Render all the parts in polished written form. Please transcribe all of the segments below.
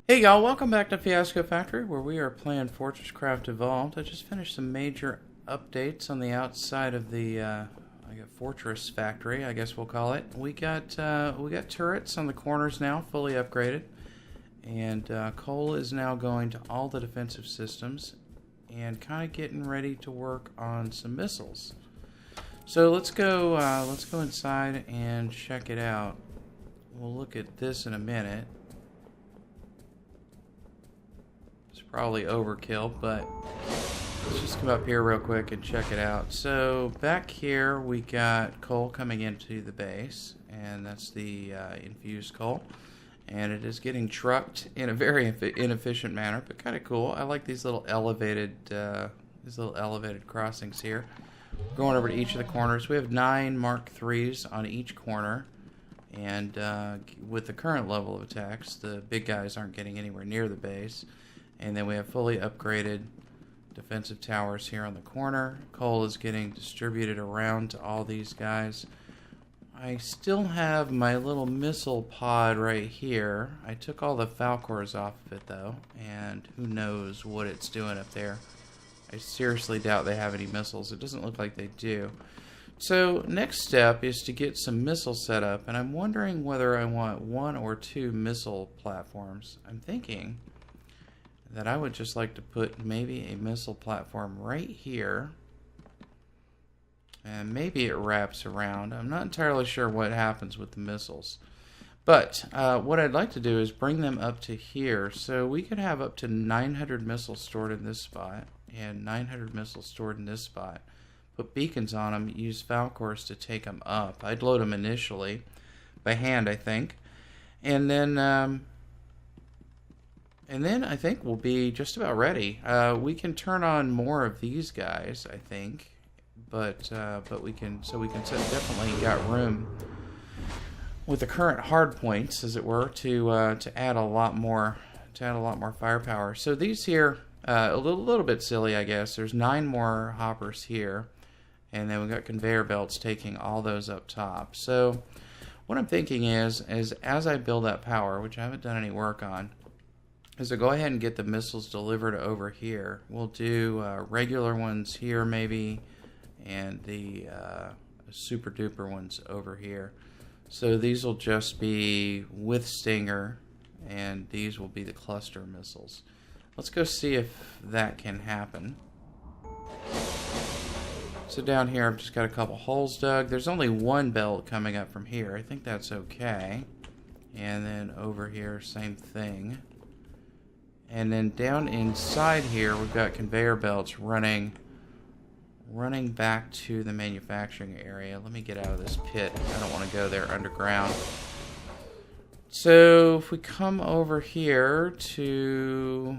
Hey y'all, welcome back to Fiasco Factory, where we are playing FortressCraft Evolved. I just finished some major updates on the outside of the Fortress Factory, I guess we'll call it. We got turrets on the corners now, fully upgraded, and Cole is now going to all the defensive systems and kind of getting ready to work on some missiles. So let's go inside and check it out. We'll look at this in a minute. Probably overkill, but let's just come up here real quick and check it out. So back here we got coal coming into the base, and that's the infused coal, and it is getting trucked in a very inefficient manner, but kind of cool. I like these little elevated crossings here. Going over to each of the corners, we have 9 Mark IIIs on each corner, and with the current level of attacks, the big guys aren't getting anywhere near the base. And then we have fully upgraded defensive towers here on the corner. Coal is getting distributed around to all these guys. I still have my little missile pod right here. I took all the Falcors off of it though, and who knows what it's doing up there. I seriously doubt they have any missiles. It doesn't look like they do. So next step is to get some missiles set up, and I'm wondering whether I want 1 or 2 missile platforms. I'm thinking that I would just like to put maybe a missile platform right here, and maybe it wraps around. I'm not entirely sure what happens with the missiles, but what I'd like to do is bring them up to here, so we could have up to 900 missiles stored in this spot and 900 missiles stored in this spot. Put beacons on them, use Falcors to take them up. I'd load them initially by hand, I think, and then I think we'll be just about ready. We can turn on more of these guys, I think, but we can definitely got room with the current hard points, as it were, to add a lot more firepower. So these here, a little bit silly, I guess. There's 9 more hoppers here, and then we've got conveyor belts taking all those up top. So what I'm thinking is as I build that power, which I haven't done any work on, is to go ahead and get the missiles delivered over here. We'll do regular ones here maybe, and the super duper ones over here. So these will just be with Stinger, and these will be the cluster missiles. Let's go see if that can happen. So down here I've just got a couple holes dug. There's only 1 belt coming up from here. I think that's okay. And then over here, same thing. And then down inside here, we've got conveyor belts running back to the manufacturing area. Let me get out of this pit. I don't want to go there underground. So if we come over here to...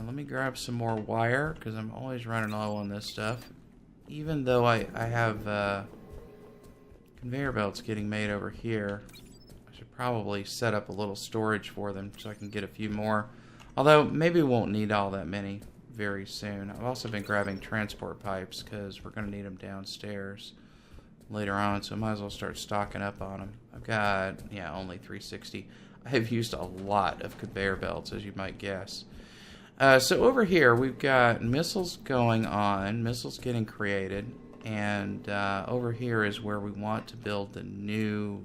let me grab some more wire, because I'm always running low on this stuff. Even though I have conveyor belts getting made over here, I should probably set up a little storage for them so I can get a few more. Although, maybe we won't need all that many very soon. I've also been grabbing transport pipes because we're going to need them downstairs later on, so I might as well start stocking up on them. I've got, yeah, only 360. I've used a lot of conveyor belts, as you might guess. So over here, we've got missiles going on, missiles getting created, and over here is where we want to build the new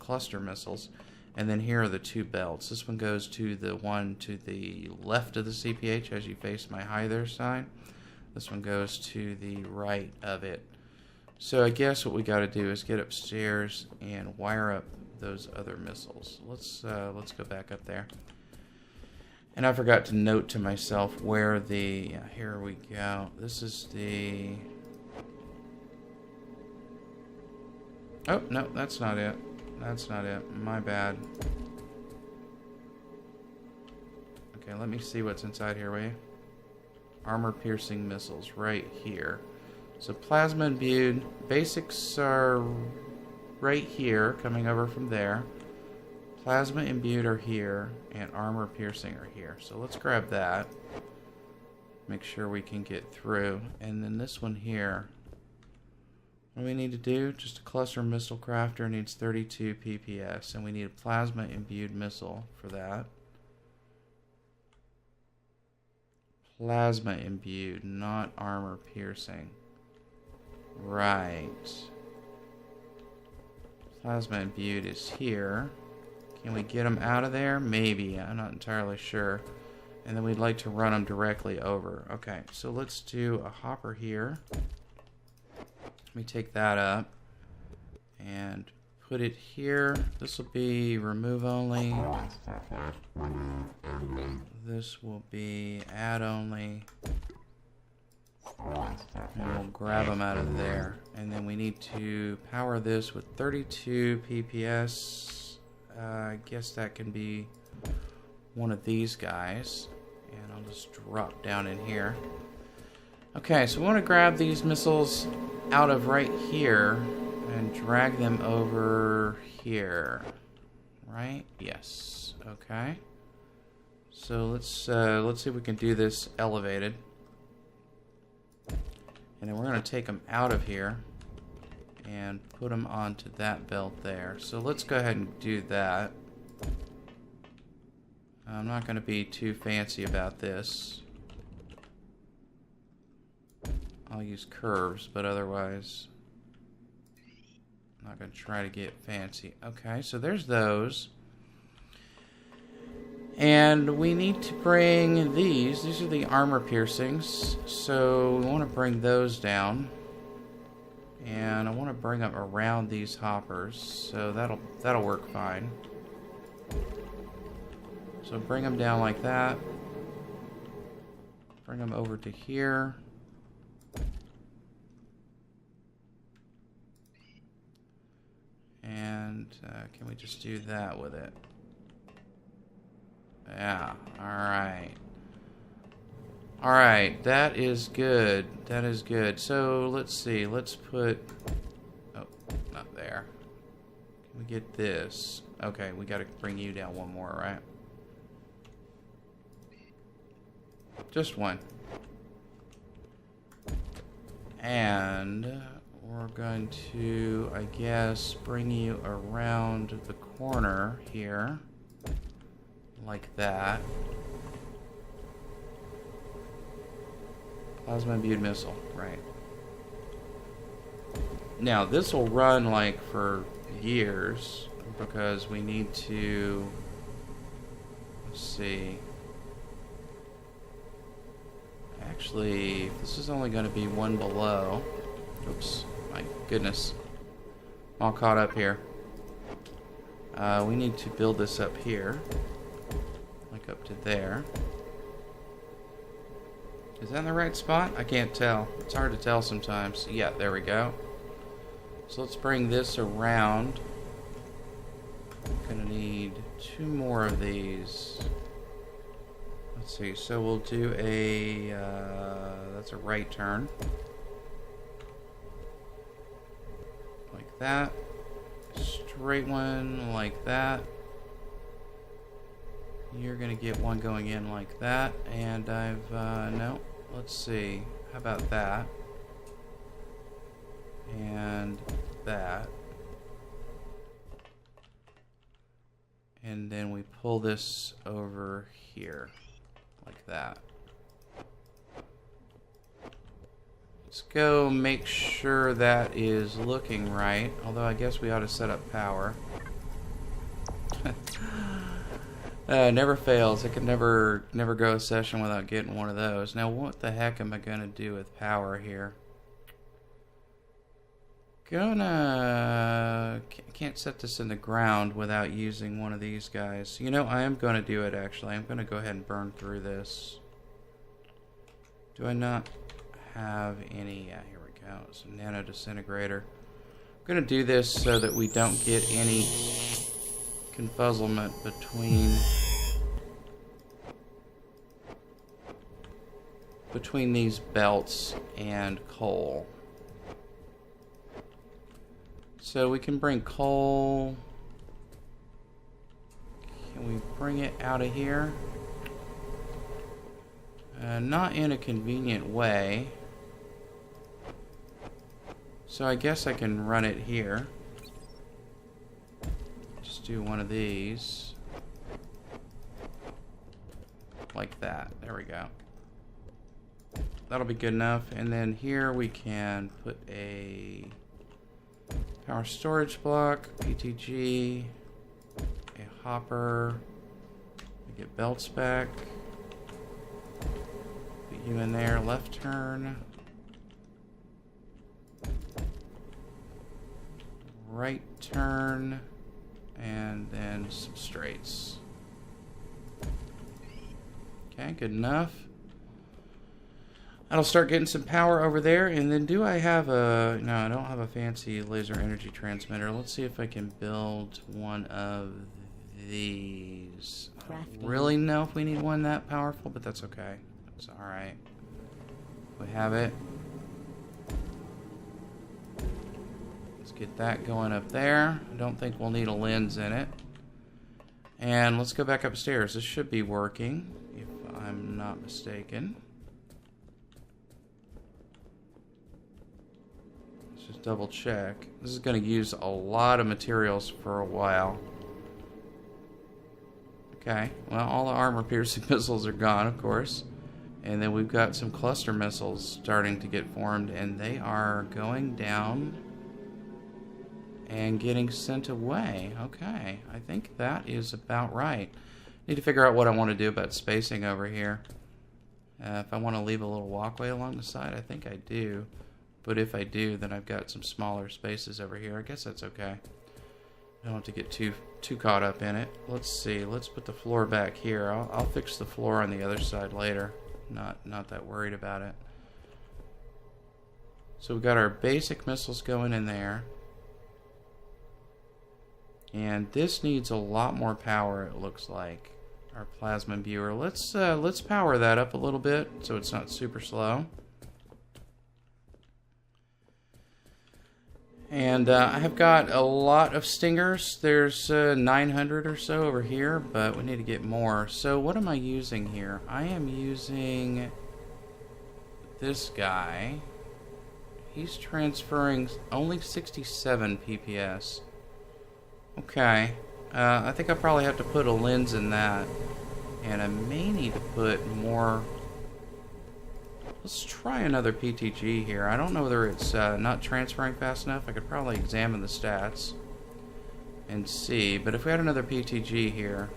cluster missiles. And then here are the 2 belts. This one goes to the one to the left of the CPH as you face my hi there sign. This one goes to the right of it. So I guess what we got to do is get upstairs and wire up those other missiles. Let's go back up there. And I forgot to note to myself where the... here we go. This is the... oh, no, that's not it. That's not it. My bad. Okay, let me see what's inside here, will you? Armor-piercing missiles right here. So plasma imbued. Basics are right here, coming over from there. Plasma imbued are here, and armor piercing are here. So let's grab that. Make sure we can get through. And then this one here. What do we need to do? Just a cluster missile crafter needs 32 PPS, and we need a plasma imbued missile for that. Plasma imbued, not armor piercing. Right. Plasma imbued is here. Can we get them out of there? Maybe. I'm not entirely sure. And then we'd like to run them directly over. Okay, so let's do a hopper here. Let me take that up and put it here. This will be remove only. This will be add only. And we'll grab them out of there. And then we need to power this with 32 PPS. I guess that can be one of these guys. And I'll just drop down in here. Okay, so we want to grab these missiles out of right here and drag them over here. Right? Yes. Okay. So let's see if we can do this elevated. And then we're going to take them out of here and put them onto that belt there. So let's go ahead and do that. I'm not going to be too fancy about this. I'll use curves, but otherwise I'm not going to try to get fancy. Okay, so there's those. And we need to bring these. These are the armor piercings. So we want to bring those down. And I want to bring them around these hoppers. So that'll work fine. So bring them down like that. Bring them over to here. And can we just do that with it? Yeah, alright. Alright, that is good. That is good. So, let's see. Let's put... Oh, not there. Can we get this? Okay, we gotta bring you down one more, right? Just one. And we're going to, I guess, bring you around the corner here. Like that. Plasma imbued missile, right. Now, this will run like for years because we need to, let's see. Actually, this is only going to be one below. Oops, my goodness. I'm all caught up here. We need to build this up here. Like up to there. Is that in the right spot? I can't tell. It's hard to tell sometimes. Yeah, there we go. So let's bring this around. I'm gonna need 2 more of these. Let's see, so we'll do a, that's a right turn. Like that. Straight one like that. You're gonna get one going in like that. And I've, no, let's see. How about that? And that. And then we pull this over here. Like that. Let's go make sure that is looking right. Although I guess we ought to set up power. Never fails. I could never go a session without getting one of those. Now what the heck am I gonna do with power here? Can't set this in the ground without using one of these guys. You know, I am gonna do it actually. I'm gonna go ahead and burn through this. Do I not have any? Yeah, here we go. Some nano disintegrator. I'm gonna do this so that we don't get any confuzzlement between these belts and coal. So we can bring coal. Can we bring it out of here? Not in a convenient way. So I guess I can run it here. Just do one of these. Like that. There we go. That'll be good enough. And then here we can put a power storage block, PTG, a hopper. We get belts back. Put you in there, left turn. Right turn. And then some straights. Okay, good enough. I'll start getting some power over there, and then do I have a... No, I don't have a fancy laser energy transmitter. Let's see if I can build one of these. I don't really know if we need one that powerful, but that's okay. That's alright. We have it. Let's get that going up there. I don't think we'll need a lens in it. And let's go back upstairs. This should be working, if I'm not mistaken. Just double check. This is going to use a lot of materials for a while. Okay, well, all the armor-piercing missiles are gone, of course. And then we've got some cluster missiles starting to get formed, and they are going down and getting sent away. Okay, I think that is about right. Need to figure out what I want to do about spacing over here. If I want to leave a little walkway along the side, I think I do. But if I do, then I've got some smaller spaces over here. I guess that's okay. I don't have to get too caught up in it. Let's see. Let's put the floor back here. I'll fix the floor on the other side later. Not that worried about it. So we've got our basic missiles going in there. And this needs a lot more power, it looks like. Our plasma viewer. Let's power that up a little bit so it's not super slow. And I have got a lot of stingers. There's 900 or so over here, but we need to get more. So what am I using here? I am using this guy. He's transferring only 67 PPS. Okay. I think I probably have to put a lens in that. And I may need to put more... Let's try another PTG here. I don't know whether it's not transferring fast enough. I could probably examine the stats and see. But if we had another PTG here,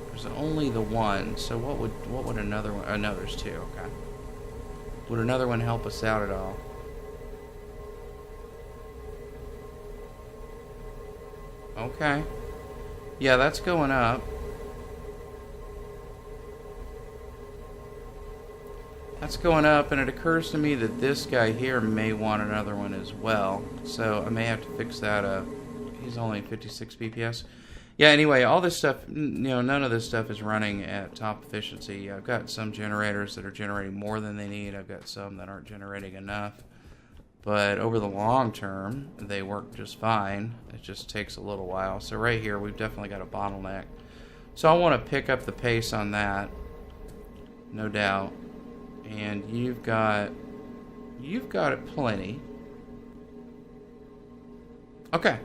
there's only the one. So what would another one? No, there's two. Okay. Would another one help us out at all? Okay. Yeah, that's going up. That's going up, and it occurs to me that this guy here may want another one as well. So I may have to fix that up. He's only 56 BPS. Yeah, anyway, all this stuff, you know, none of this stuff is running at top efficiency. I've got some generators that are generating more than they need. I've got some that aren't generating enough. But over the long term, they work just fine. It just takes a little while. So right here, we've definitely got a bottleneck. So I want to pick up the pace on that, no doubt. And you've got it plenty. Okay.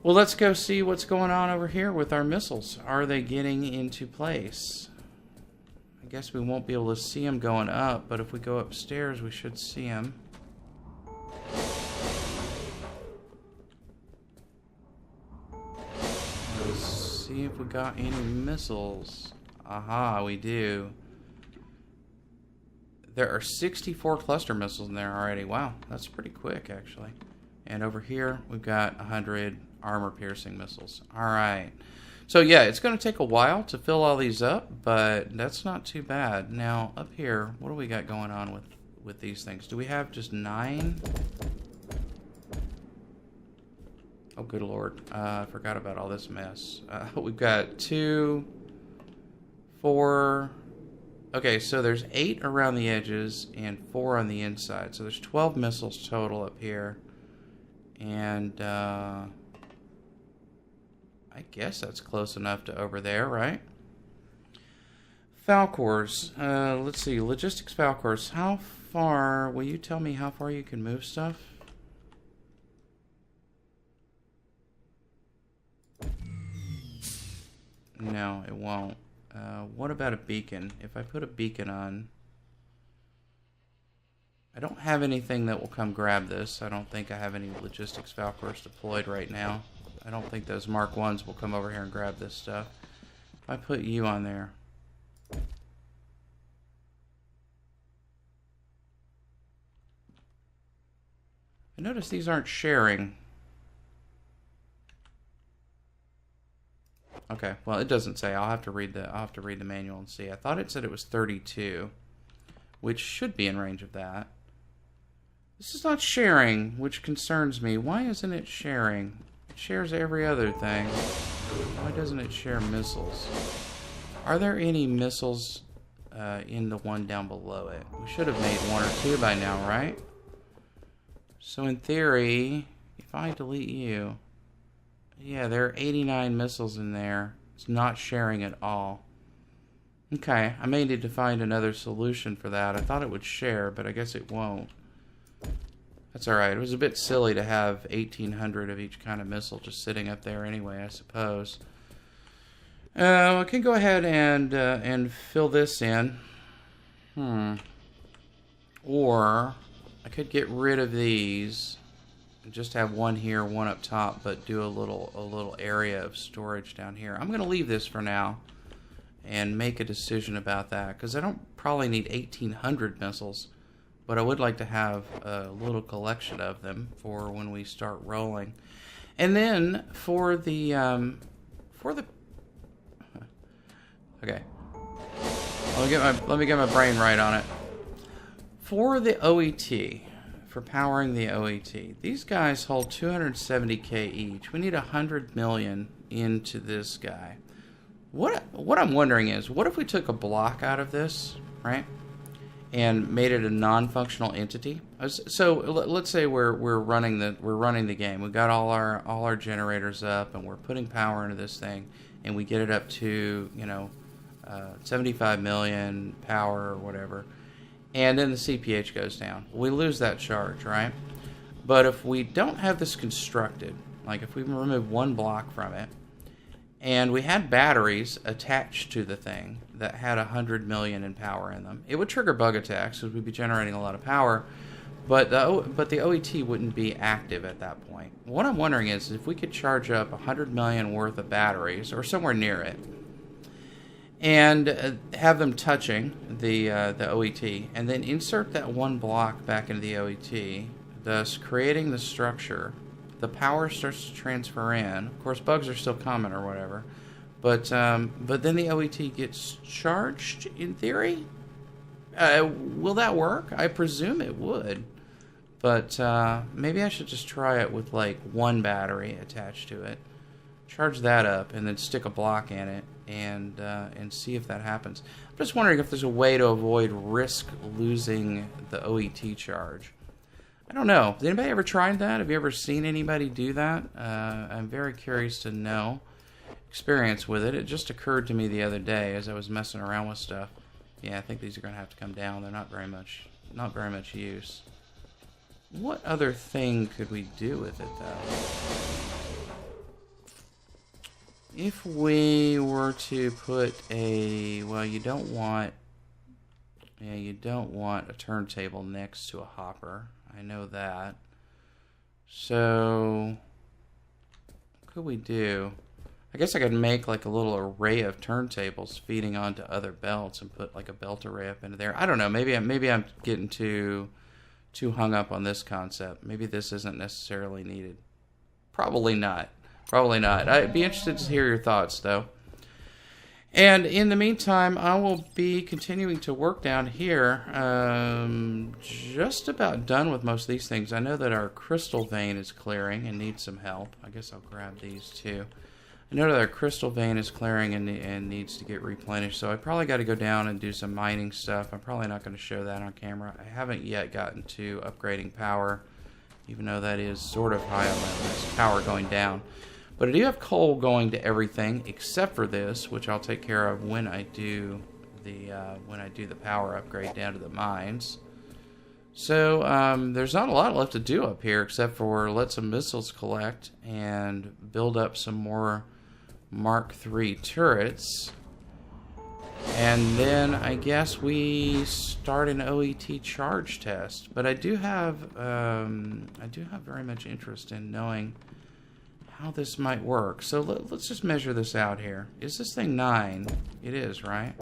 Well, let's go see what's going on over here with our missiles. Are they getting into place? I guess we won't be able to see them going up, but if we go upstairs, we should see them. Let's see if we got any missiles. Aha, we do. There are 64 cluster missiles in there already. Wow, that's pretty quick, actually. And over here, we've got 100 armor-piercing missiles. All right. So, yeah, it's going to take a while to fill all these up, but that's not too bad. Now, up here, what do we got going on with these things? Do we have just 9? Oh, good Lord. I forgot about all this mess. We've got 2, 4... Okay, so there's 8 around the edges and 4 on the inside. So there's 12 missiles total up here. And I guess that's close enough to over there, right? Falcors. Let's see. Logistics Falcors. How far... Will you tell me how far you can move stuff? No, it won't. What about a beacon? If I put a beacon on... I don't have anything that will come grab this. I don't think I have any logistics Valkyrs deployed right now. I don't think those Mark 1s will come over here and grab this stuff. If I put you on there... I notice these aren't sharing. Okay, well it doesn't say. I'll have to read the manual and see. I thought it said it was 32, which should be in range of that. This is not sharing, which concerns me. Why isn't it sharing? It shares every other thing. Why doesn't it share missiles? Are there any missiles in the one down below it? We should have made 1 or 2 by now, right? So in theory, if I delete you, yeah, there are 89 missiles in there. It's not sharing at all. Okay, I may need to find another solution for that. I thought it would share, but I guess it won't. That's alright. It was a bit silly to have 1,800 of each kind of missile just sitting up there anyway, I suppose. I can go ahead and fill this in. Or... I could get rid of these and just have 1 here, 1 up top, but do a little area of storage down here. I'm going to leave this for now and make a decision about that, because I don't probably need 1,800 missiles, but I would like to have a little collection of them for when we start rolling. And then for the okay, let me get my brain right on it. For the OET, for powering the OET, these guys hold 270k each. We need 100 million into this guy. What I'm wondering is, what if we took a block out of this, right, and made it a non-functional entity? So let's say we're running the game. We've got all our generators up, and we're putting power into this thing, and we get it up to 75 million power or whatever. And then the CPH goes down. We lose that charge, right? But if we don't have this constructed, like if we remove 1 block from it, and we had batteries attached to the thing that had 100 million in power in them, it would trigger bug attacks because we'd be generating a lot of power, but the OET wouldn't be active at that point. What I'm wondering is if we could charge up 100 million worth of batteries, or somewhere near it, and have them touching the OET, and then insert that 1 block back into the OET, thus creating the structure. The power starts to transfer in. Of course, bugs are still coming or whatever, but then the OET gets charged in theory. Will that work? I presume it would, but maybe I should just try it with like 1 battery attached to it, charge that up, and then stick a block in it. And see if that happens. I'm just wondering if there's a way to avoid risk losing the OET charge. I don't know. Has anybody ever tried that? Have you ever seen anybody do that? I'm very curious to know experience with it. It just occurred to me the other day as I was messing around with stuff. Yeah, I think these are going to have to come down. They're not very much use. What other thing could we do with it though? If we were to put a, well, you don't want a turntable next to a hopper. I know that. So, what could we do? I guess I could make like a little array of turntables feeding onto other belts and put like a belt array up into there. I don't know. Maybe I'm getting too hung up on this concept. Maybe this isn't necessarily needed. Probably not. Probably not. I'd be interested to hear your thoughts, though. And in the meantime, I will be continuing to work down here. Just about done with most of these things. I know that our crystal vein is clearing and needs some help. I guess I'll grab these too. I know that our crystal vein is clearing and needs to get replenished, so I probably got to go down and do some mining stuff. I'm probably not going to show that on camera. I haven't yet gotten to upgrading power, even though that is sort of high on my list. Power going down. But I do have coal going to everything except for this, which I'll take care of when I do the power upgrade down to the mines. So there's not a lot left to do up here except for let some missiles collect and build up some more Mark III turrets. And then I guess we start an OET charge test. But I do have very much interest in knowing how this might work. So let's just measure this out here. Is this thing 9? It is, right?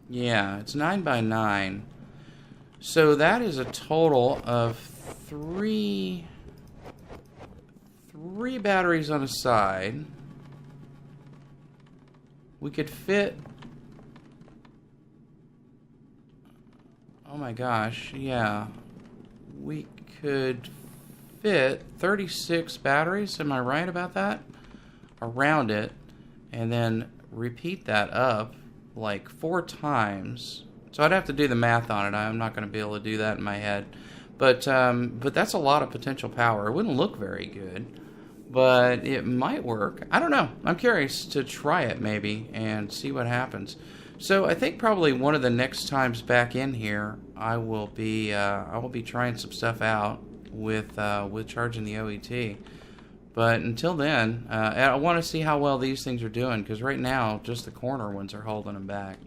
Yeah, it's 9 by 9. So that is a total of three batteries on a side. We could fit... Oh my gosh, yeah. We could fit 36 batteries, am I right about that? Around it, and then repeat that up like 4 times. So I'd have to do the math on it. I'm not going to be able to do that in my head. But that's a lot of potential power. It wouldn't look very good, but it might work. I don't know. I'm curious to try it maybe and see what happens. So I think probably one of the next times back in here, I will be trying some stuff out with charging the OET. But until then, I want to see how well these things are doing, because right now just the corner ones are holding them back.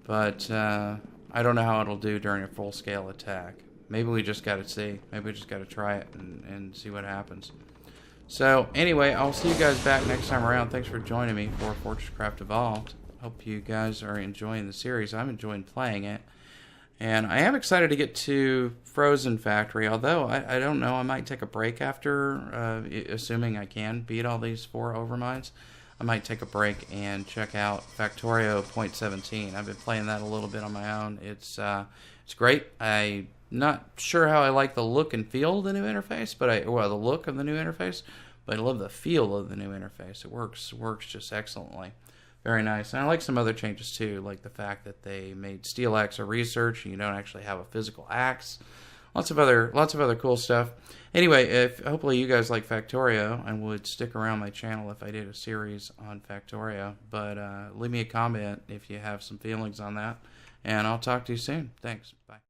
But I don't know how it'll do during a full-scale attack. Maybe we just got to see. Maybe we just got to try it and see what happens. So anyway, I'll see you guys back next time around. Thanks for joining me for FortressCraft Evolved. Hope you guys are enjoying the series. I'm enjoying playing it. And I am excited to get to Frozen Factory, although I don't know. I might take a break after, assuming I can beat all these 4 overmines. I might take a break and check out Factorio Point 17. I've been playing that a little bit on my own. It's great. I'm not sure how I like the look and feel of the new interface, but the look of the new interface, but I love the feel of the new interface. It works just excellently. Very nice. And I like some other changes too, like the fact that they made steel axe a research and you don't actually have a physical axe. Lots of other cool stuff. Anyway, hopefully you guys like Factorio and would stick around my channel if I did a series on Factorio. But leave me a comment if you have some feelings on that, and I'll talk to you soon. Thanks. Bye.